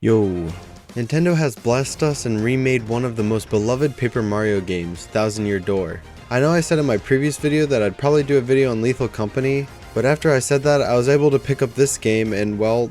Yo, Nintendo has blessed us and remade one of the most beloved Paper Mario games, Thousand Year Door. I know I said in my previous video that I'd probably do a video on Lethal Company, but after I said that I was able to pick up this game and, well,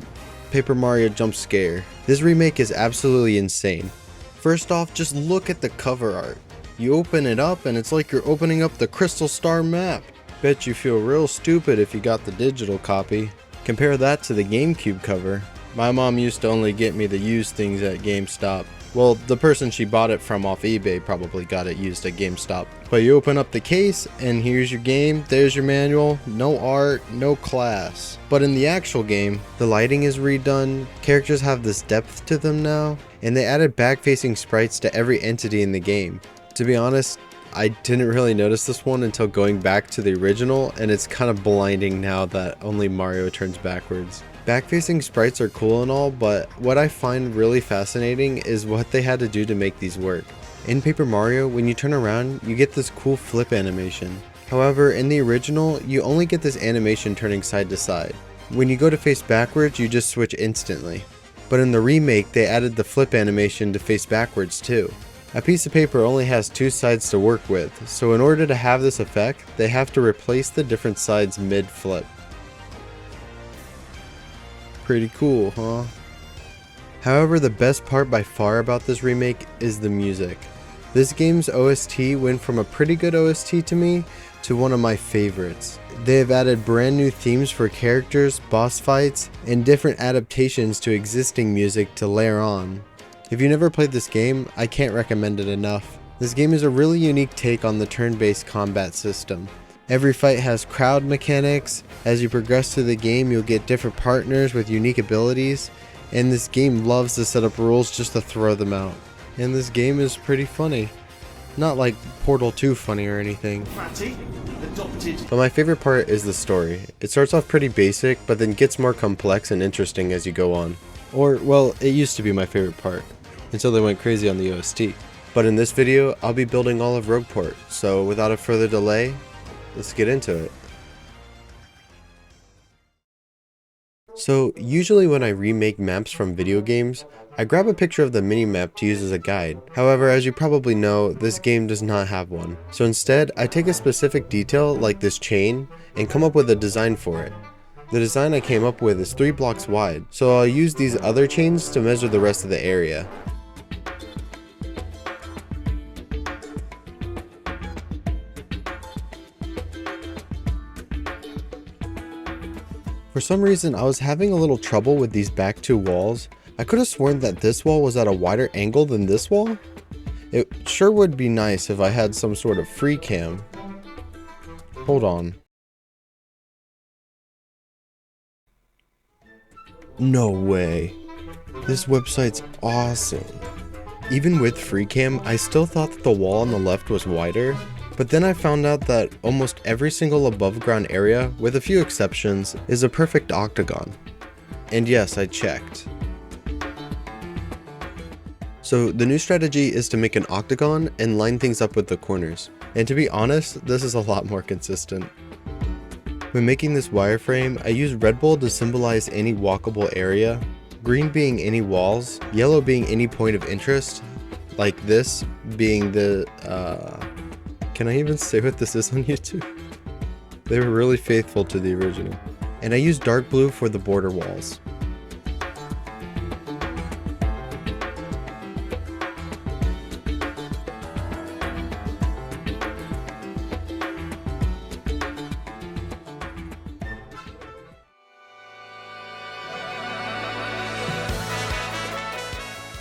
Paper Mario Jump Scare. This remake is absolutely insane. First off, just look at the cover art. You open it up and it's like you're opening up the Crystal Star map. Bet you feel real stupid if you got the digital copy. Compare that to the GameCube cover. My mom used to only get me the used things at GameStop. Well, the person she bought it from off eBay probably got it used at GameStop. But you open up the case and here's your game, there's your manual, no art, no class. But in the actual game, the lighting is redone, characters have this depth to them now, and they added back-facing sprites to every entity in the game. To be honest, I didn't really notice this one until going back to the original, and it's kind of blinding now that only Mario turns backwards. Back-facing sprites are cool and all, but what I find really fascinating is what they had to do to make these work. In Paper Mario, when you turn around, you get this cool flip animation. However, in the original, you only get this animation turning side to side. When you go to face backwards, you just switch instantly. But in the remake, they added the flip animation to face backwards too. A piece of paper only has two sides to work with, so in order to have this effect, they have to replace the different sides mid-flip. Pretty cool, huh? However, the best part by far about this remake is the music. This game's OST went from a pretty good OST to me to one of my favorites. They have added brand new themes for characters, boss fights, and different adaptations to existing music to layer on. If you never played this game, I can't recommend it enough. This game is a really unique take on the turn-based combat system. Every fight has crowd mechanics. As you progress through the game, you'll get different partners with unique abilities, and this game loves to set up rules just to throw them out. And this game is pretty funny. Not like Portal 2 funny or anything. But my favorite part is the story. It starts off pretty basic, but then gets more complex and interesting as you go on. Or, well, it used to be my favorite part, until they went crazy on the OST. But in this video, I'll be building all of Rogueport, so without a further delay, let's get into it. So usually when I remake maps from video games, I grab a picture of the minimap to use as a guide. However, as you probably know, this game does not have one. So instead, I take a specific detail like this chain and come up with a design for it. The design I came up with is 3 blocks wide, so I'll use these other chains to measure the rest of the area. For some reason, I was having a little trouble with these back 2 walls. I could have sworn that this wall was at a wider angle than this wall. It sure would be nice if I had some sort of free cam. Hold on. No way. This website's awesome. Even with free cam, I still thought that the wall on the left was wider. But then I found out that almost every single above ground area, with a few exceptions, is a perfect octagon. And yes, I checked. So the new strategy is to make an octagon and line things up with the corners. And to be honest, this is a lot more consistent. When making this wireframe, I used red bull to symbolize any walkable area, green being any walls, yellow being any point of interest, like this being the, can I even say what this is on YouTube? They were really faithful to the original. And I used dark blue for the border walls.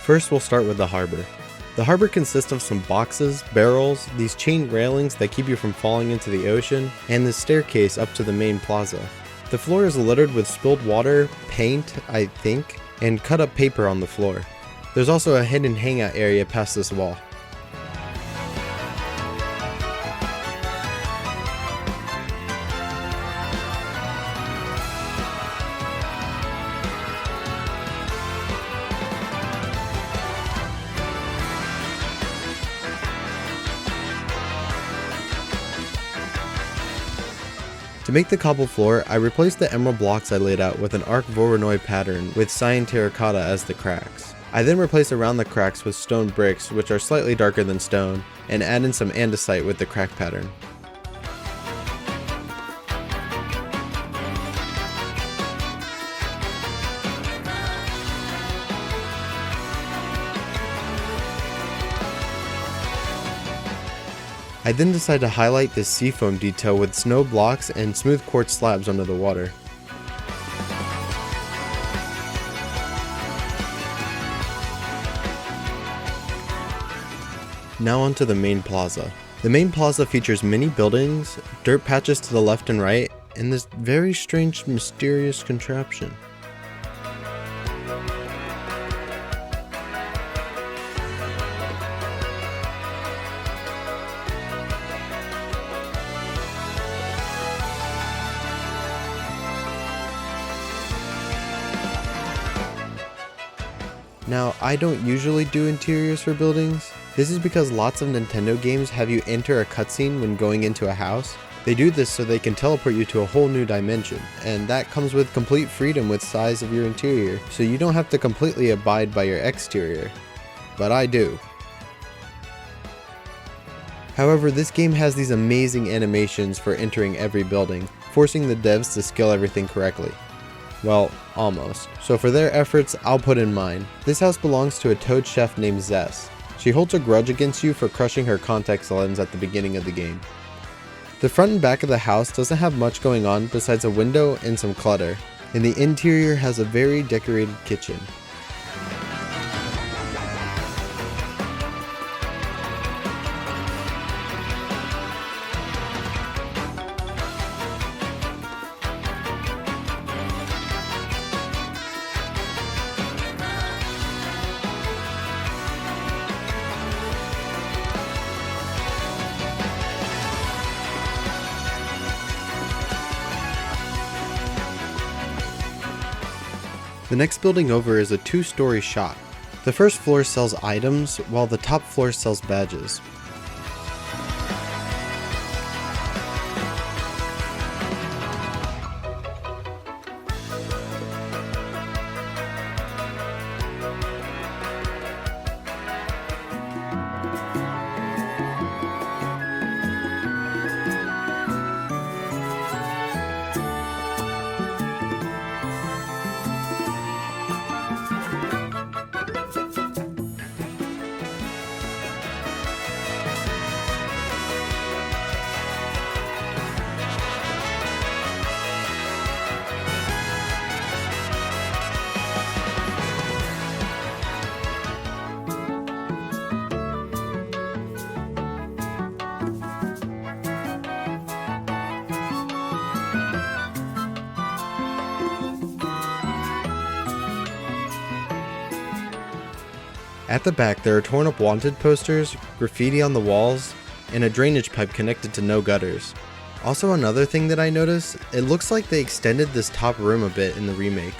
First, we'll start with the harbor. The harbor consists of some boxes, barrels, these chain railings that keep you from falling into the ocean, and this staircase up to the main plaza. The floor is littered with spilled water, paint, I think, and cut up paper on the floor. There's also a hidden hangout area past this wall. To To make the cobble floor, I replaced the emerald blocks I laid out with an arc Voronoi pattern with cyan terracotta as the cracks. I then replaced around the cracks with stone bricks, which are slightly darker than stone, and add in some andesite with the crack pattern. I then decided to highlight this seafoam detail with snow blocks and smooth quartz slabs under the water. Now onto the main plaza. The main plaza features many buildings, dirt patches to the left and right, and this very strange mysterious contraption. Now, I don't usually do interiors for buildings. This is because lots of Nintendo games have you enter a cutscene when going into a house. They do this so they can teleport you to a whole new dimension, and that comes with complete freedom with size of your interior, so you don't have to completely abide by your exterior. But I do. However, this game has these amazing animations for entering every building, forcing the devs to scale everything correctly. Well, almost. So for their efforts, I'll put in mine. This house belongs to a toad chef named Zess. She holds a grudge against you for crushing her contact lens at the beginning of the game. The front and back of the house doesn't have much going on besides a window and some clutter, and the interior has a very decorated kitchen. The next building over is a two-story shop. The first floor sells items, while the top floor sells badges. At the back, there are torn up wanted posters, graffiti on the walls, and a drainage pipe connected to no gutters. Also, another thing that I noticed, it looks like they extended this top room a bit in the remake.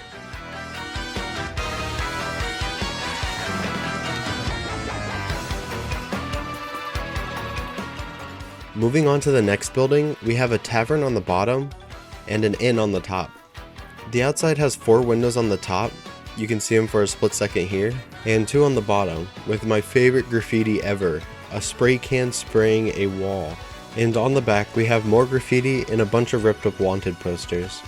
Moving on to the next building, we have a tavern on the bottom and an inn on the top. The outside has 4 windows on the top, you can see them for a split second here, and 2 on the bottom, with my favorite graffiti ever, a spray can spraying a wall. And on the back we have more graffiti and a bunch of ripped up wanted posters.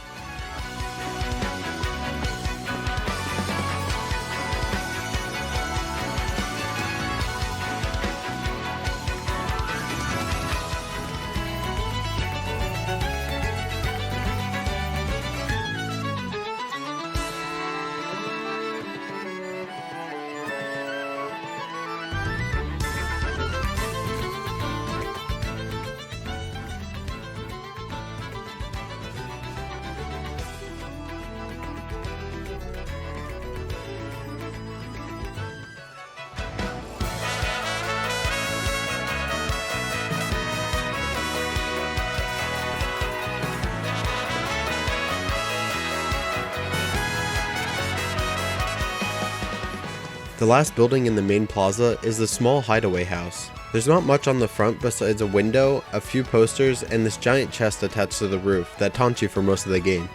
The last building in the main plaza is the small hideaway house. There's not much on the front besides a window, a few posters, and this giant chest attached to the roof that taunts you for most of the game.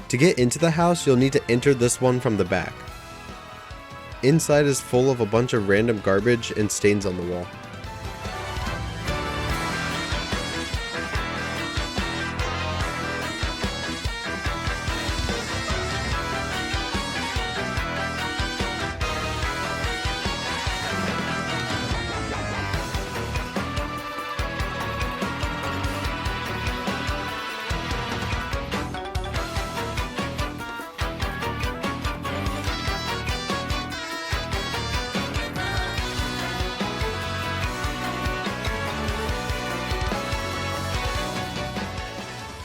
To get into the house, you'll need to enter this one from the back. Inside is full of a bunch of random garbage and stains on the wall.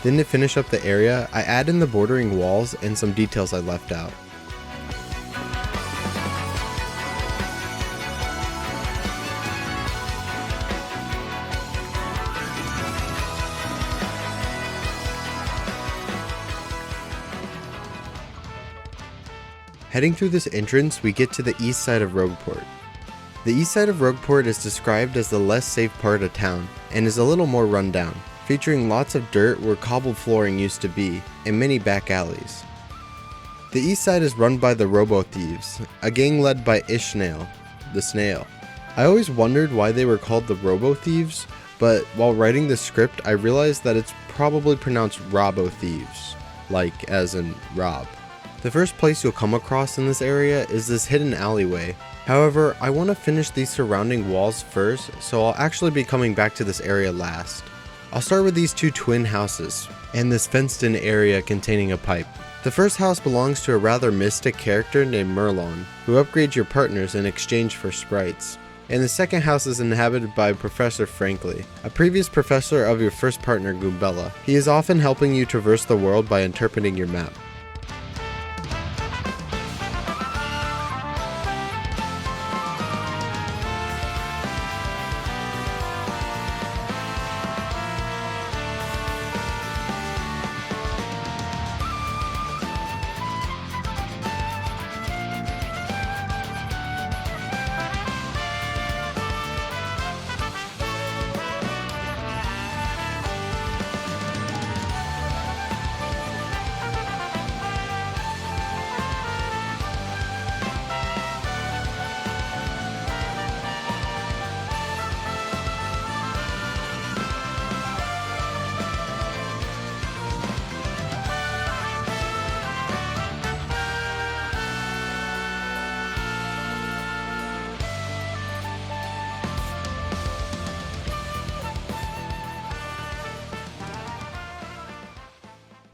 Then to finish up the area, I add in the bordering walls and some details I left out. Heading through this entrance, we get to the east side of Rogueport. The east side of Rogueport is described as the less safe part of town, and is a little more run down, featuring lots of dirt where cobbled flooring used to be, and many back alleys. The east side is run by the Robo Thieves, a gang led by Ishnail, the snail. I always wondered why they were called the Robo Thieves, but while writing the script I realized that it's probably pronounced Robo Thieves, like as in Rob. The first place you'll come across in this area is this hidden alleyway. However, I want to finish these surrounding walls first, so I'll actually be coming back to this area last. I'll start with these two twin houses, and this fenced-in area containing a pipe. The first house belongs to a rather mystic character named Merlon, who upgrades your partners in exchange for sprites. And the second house is inhabited by Professor Frankly, a previous professor of your first partner Goombella. He is often helping you traverse the world by interpreting your map.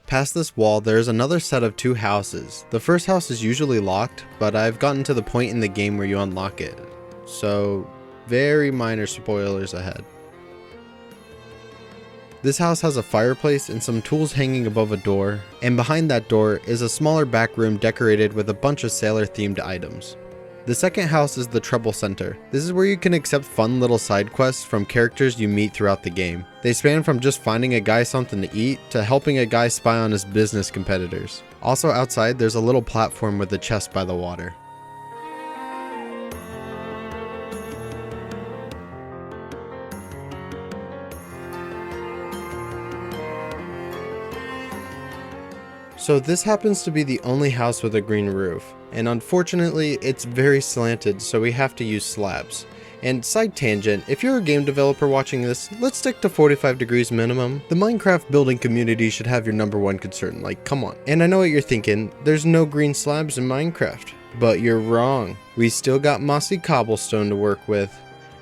Past this wall, there is another set of two houses. The first house is usually locked, but I've gotten to the point in the game where you unlock it. So, very minor spoilers ahead. This house has a fireplace and some tools hanging above a door, and behind that door is a smaller back room decorated with a bunch of sailor-themed items. The second house is the Trouble Center. This is where you can accept fun little side quests from characters you meet throughout the game. They span from just finding a guy something to eat to helping a guy spy on his business competitors. Also outside, there's a little platform with a chest by the water. So this happens to be the only house with a green roof, and unfortunately it's very slanted, so we have to use slabs. And side tangent, if you're a game developer watching this, let's stick to 45 degrees minimum. The Minecraft building community should have your #1 concern, like come on. And I know what you're thinking, there's no green slabs in Minecraft. But you're wrong. We still got mossy cobblestone to work with,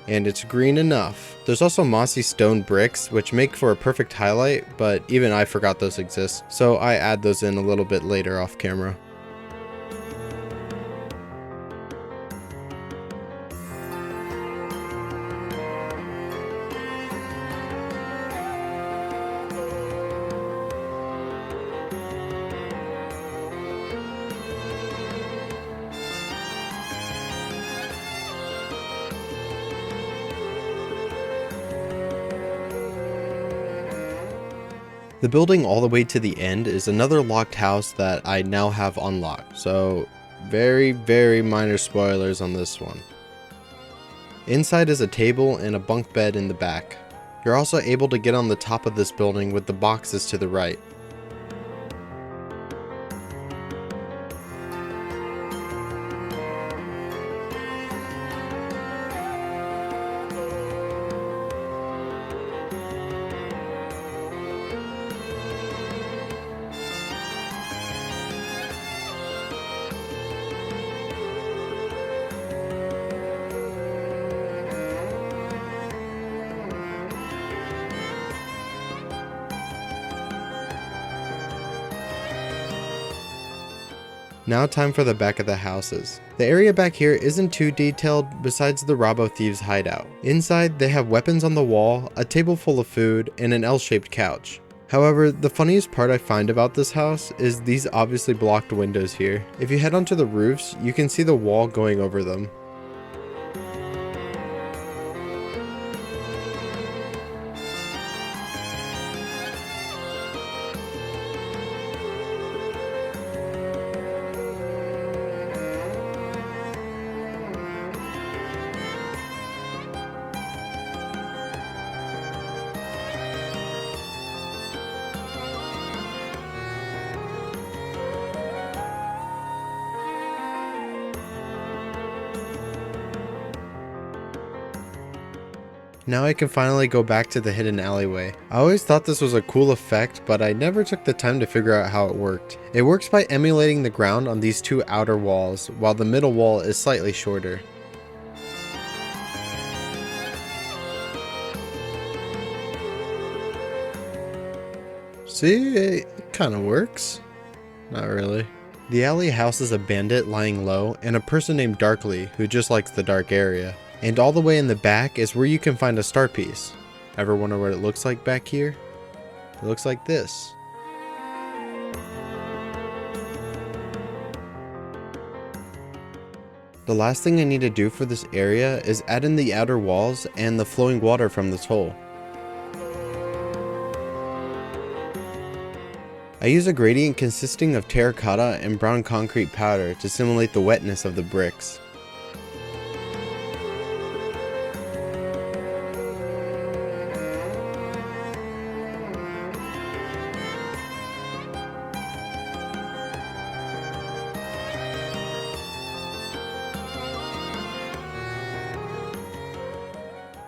and it's green enough. There's also mossy stone bricks, which make for a perfect highlight, but even I forgot those exist, so I add those in a little bit later off camera. The building all the way to the end is another locked house that I now have unlocked, so very minor spoilers on this one. Inside is a table and a bunk bed in the back. You're also able to get on the top of this building with the boxes to the right. Now time for the back of the houses. The area back here isn't too detailed besides the Robo Thieves hideout. Inside, they have weapons on the wall, a table full of food, and an L-shaped couch. However, the funniest part I find about this house is these obviously blocked windows here. If you head onto the roofs, you can see the wall going over them. Now I can finally go back to the hidden alleyway. I always thought this was a cool effect, but I never took the time to figure out how it worked. It works by emulating the ground on these two outer walls, while the middle wall is slightly shorter. See, it kind of works. Not really. The alley houses a bandit lying low and a person named Darkly who just likes the dark area. And all the way in the back is where you can find a star piece. Ever wonder what it looks like back here? It looks like this. The last thing I need to do for this area is add in the outer walls and the flowing water from this hole. I use a gradient consisting of terracotta and brown concrete powder to simulate the wetness of the bricks.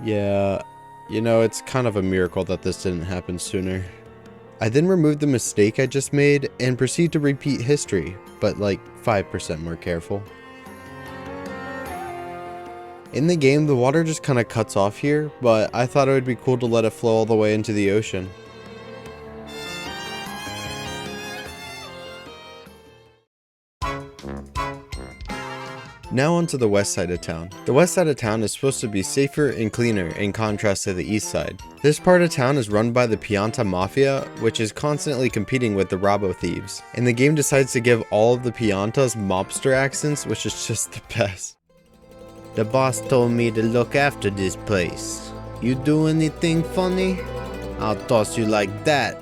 Yeah, you know, it's kind of a miracle that this didn't happen sooner. I then removed the mistake I just made and proceed to repeat history, but like 5% more careful. In the game, the water just kind of cuts off here, but I thought it would be cool to let it flow all the way into the ocean. Now onto the west side of town. The west side of town is supposed to be safer and cleaner in contrast to the east side. This part of town is run by the Pianta Mafia, which is constantly competing with the Robo Thieves. And the game decides to give all of the Piantas mobster accents, which is just the best. The boss told me to look after this place. You do anything funny? I'll toss you like that.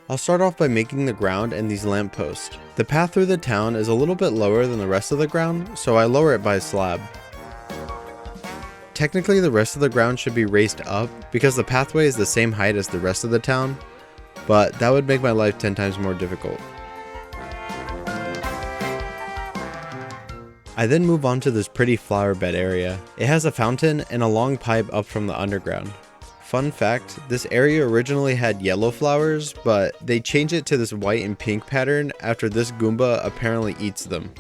I'll start off by making the ground and these lampposts. The path through the town is a little bit lower than the rest of the ground, so I lower it by a slab. Technically the rest of the ground should be raised up because the pathway is the same height as the rest of the town, but that would make my life 10 times more difficult. I then move on to this pretty flower bed area. It has a fountain and a long pipe up from the underground. Fun fact, this area originally had yellow flowers, but they changed it to this white and pink pattern after this Goomba apparently eats them.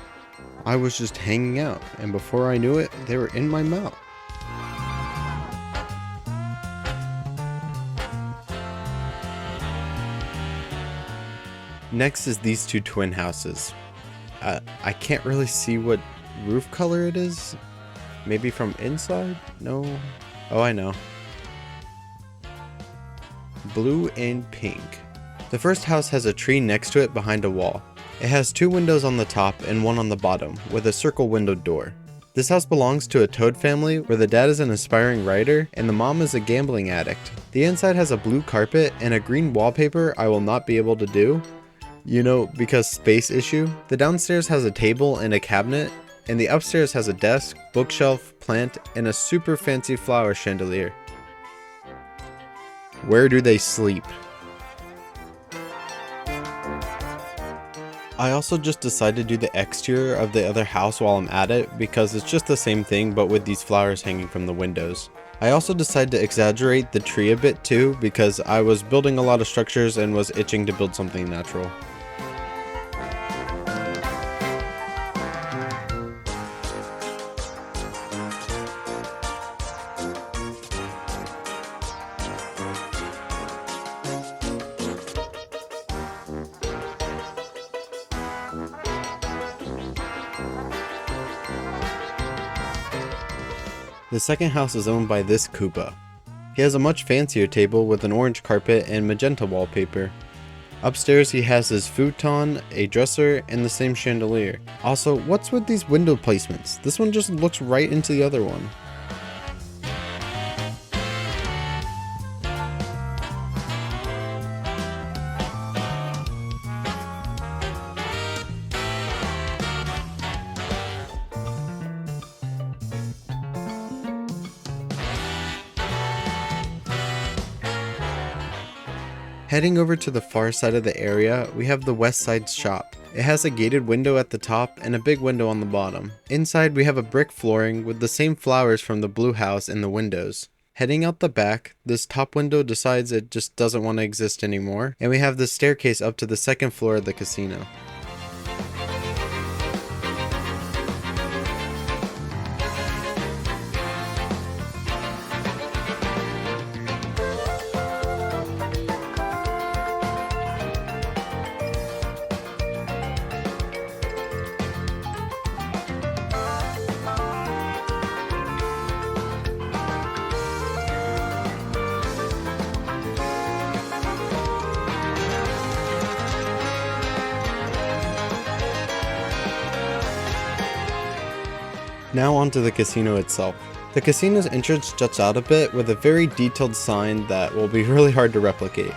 I was just hanging out, and before I knew it, they were in my mouth. Next is these two twin houses. I can't really see what roof color it is. Maybe from inside? No. Oh, I know. Blue and pink. The first house has a tree next to it behind a wall. It has two windows on the top and one on the bottom, with a circle windowed door. This house belongs to a toad family where the dad is an aspiring writer and the mom is a gambling addict. The inside has a blue carpet and a green wallpaper I will not be able to do. You know, because space issue. The downstairs has a table and a cabinet, and the upstairs has a desk, bookshelf, plant, and a super fancy flower chandelier. Where do they sleep? I also just decided to do the exterior of the other house while I'm at it because it's just the same thing but with these flowers hanging from the windows. I also decided to exaggerate the tree a bit too because I was building a lot of structures and was itching to build something natural. The second house is owned by this Koopa. He has a much fancier table with an orange carpet and magenta wallpaper. Upstairs he has his futon, a dresser, and the same chandelier. Also, what's with these window placements? This one just looks right into the other one. Heading over to the far side of the area, we have the west side shop. It has a gated window at the top and a big window on the bottom. Inside we have a brick flooring with the same flowers from the blue house in the windows. Heading out the back, this top window decides it just doesn't want to exist anymore, and we have the staircase up to the second floor of the casino. Now onto the casino itself. The casino's entrance juts out a bit with a very detailed sign that will be really hard to replicate.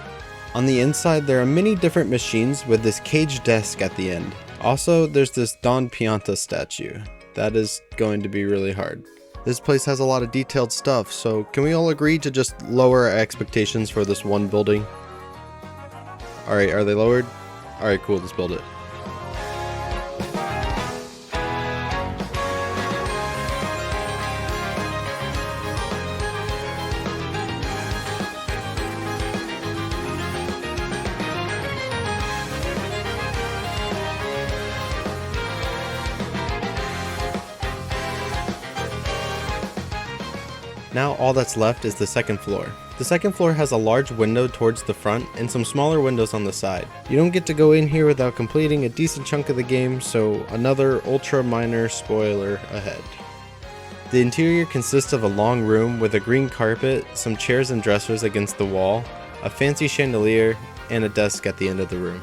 On the inside there are many different machines with this cage desk at the end. Also there's this Don Pianta statue. That is going to be really hard. This place has a lot of detailed stuff, so can we all agree to just lower our expectations for this one building? Alright, are they lowered? Alright, cool, let's build it. Now all that's left is the second floor. The second floor has a large window towards the front and some smaller windows on the side. You don't get to go in here without completing a decent chunk of the game, so another ultra minor spoiler ahead. The interior consists of a long room with a green carpet, some chairs and dressers against the wall, a fancy chandelier, and a desk at the end of the room.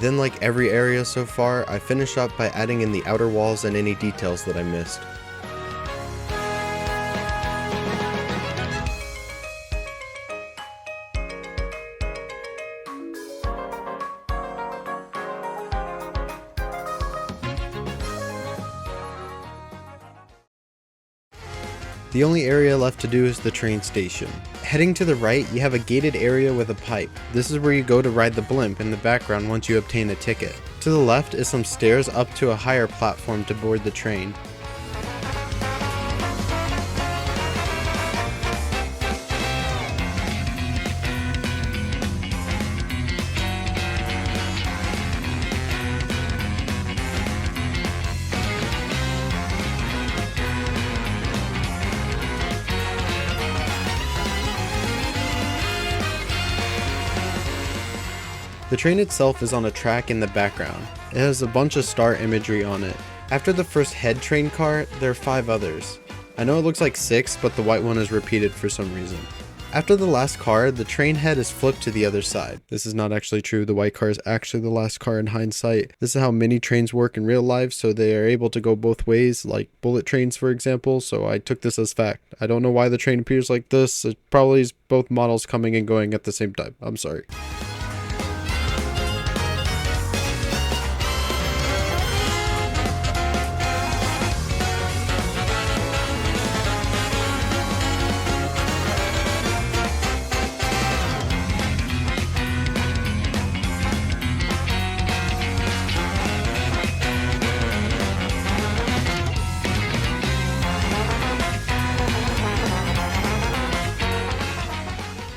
Then, like every area so far, I finish up by adding in the outer walls and any details that I missed. The only area left to do is the train station. Heading to the right, you have a gated area with a pipe. This is where you go to ride the blimp in the background once you obtain a ticket. To the left is some stairs up to a higher platform to board the train. The train itself is on a track in the background. It has a bunch of star imagery on it. After the first head train car, there are 5 others. I know it looks like 6, but the white one is repeated for some reason. After the last car, the train head is flipped to the other side. This is not actually true. The white car is actually the last car in hindsight. This is how mini trains work in real life, so they are able to go both ways, like bullet trains for example, so I took this as fact. I don't know why the train appears like this. It probably is both models coming and going at the same time. I'm sorry.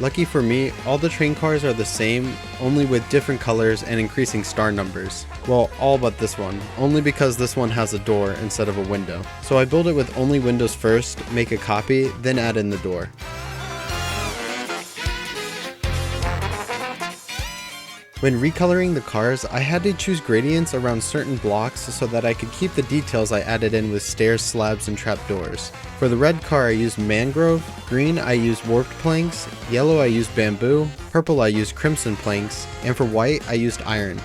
Lucky for me, all the train cars are the same, only with different colors and increasing star numbers. Well, all but this one, only because this one has a door instead of a window. So I build it with only windows first, make a copy, then add in the door. When recoloring the cars, I had to choose gradients around certain blocks so that I could keep the details I added in with stairs, slabs, and trapdoors. For the red car I used mangrove, green I used warped planks, yellow I used bamboo, purple I used crimson planks, and for white I used iron.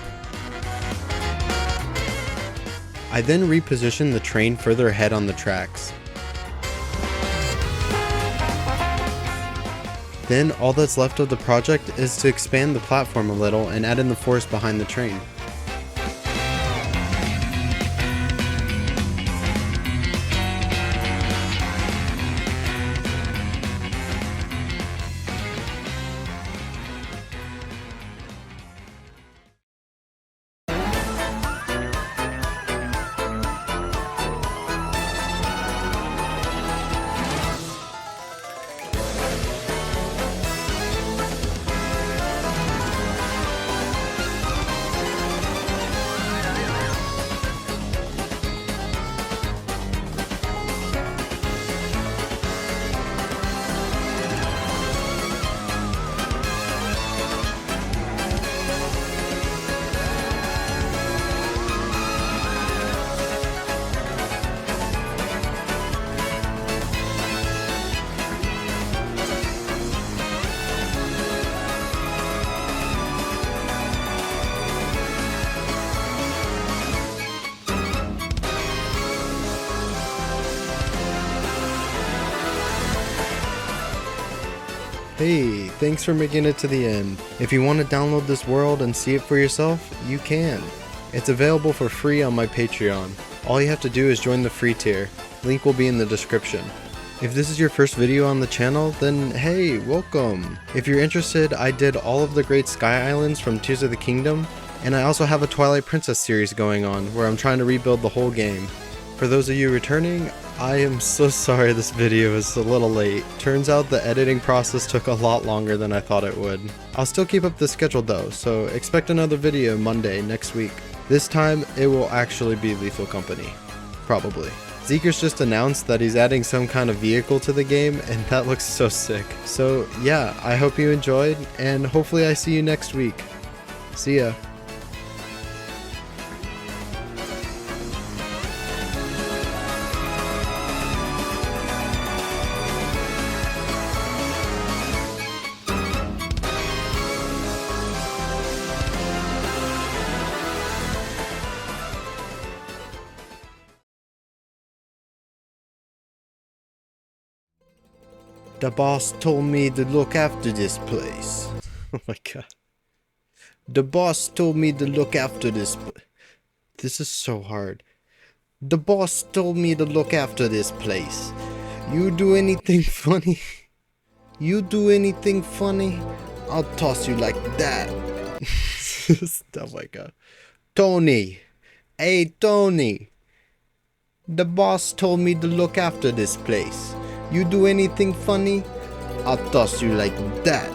I then repositioned the train further ahead on the tracks. Then all that's left of the project is to expand the platform a little and add in the forest behind the train. Hey, thanks for making it to the end. If you want to download this world and see it for yourself, you can. It's available for free on my Patreon. All you have to do is join the free tier. Link will be in the description. If this is your first video on the channel, then hey, welcome. If you're interested, I did all of the Great Sky Islands from Tears of the Kingdom, and I also have a Twilight Princess series going on where I'm trying to rebuild the whole game. For those of you returning, I am so sorry this video is a little late. Turns out the editing process took a lot longer than I thought it would. I'll still keep up the schedule though, so expect another video Monday next week. This time, it will actually be Lethal Company. Probably. Zeekerss just announced that he's adding some kind of vehicle to the game, and that looks so sick. So yeah, I hope you enjoyed, and hopefully I see you next week. See ya. The boss told me to look after this place. Oh my god. The boss told me to look after this This is so hard. The boss told me to look after this place. You do anything funny? You do anything funny? I'll toss you like that. Oh my god. Tony. Hey Tony. The boss told me to look after this place. You do anything funny? I'll toss you like that.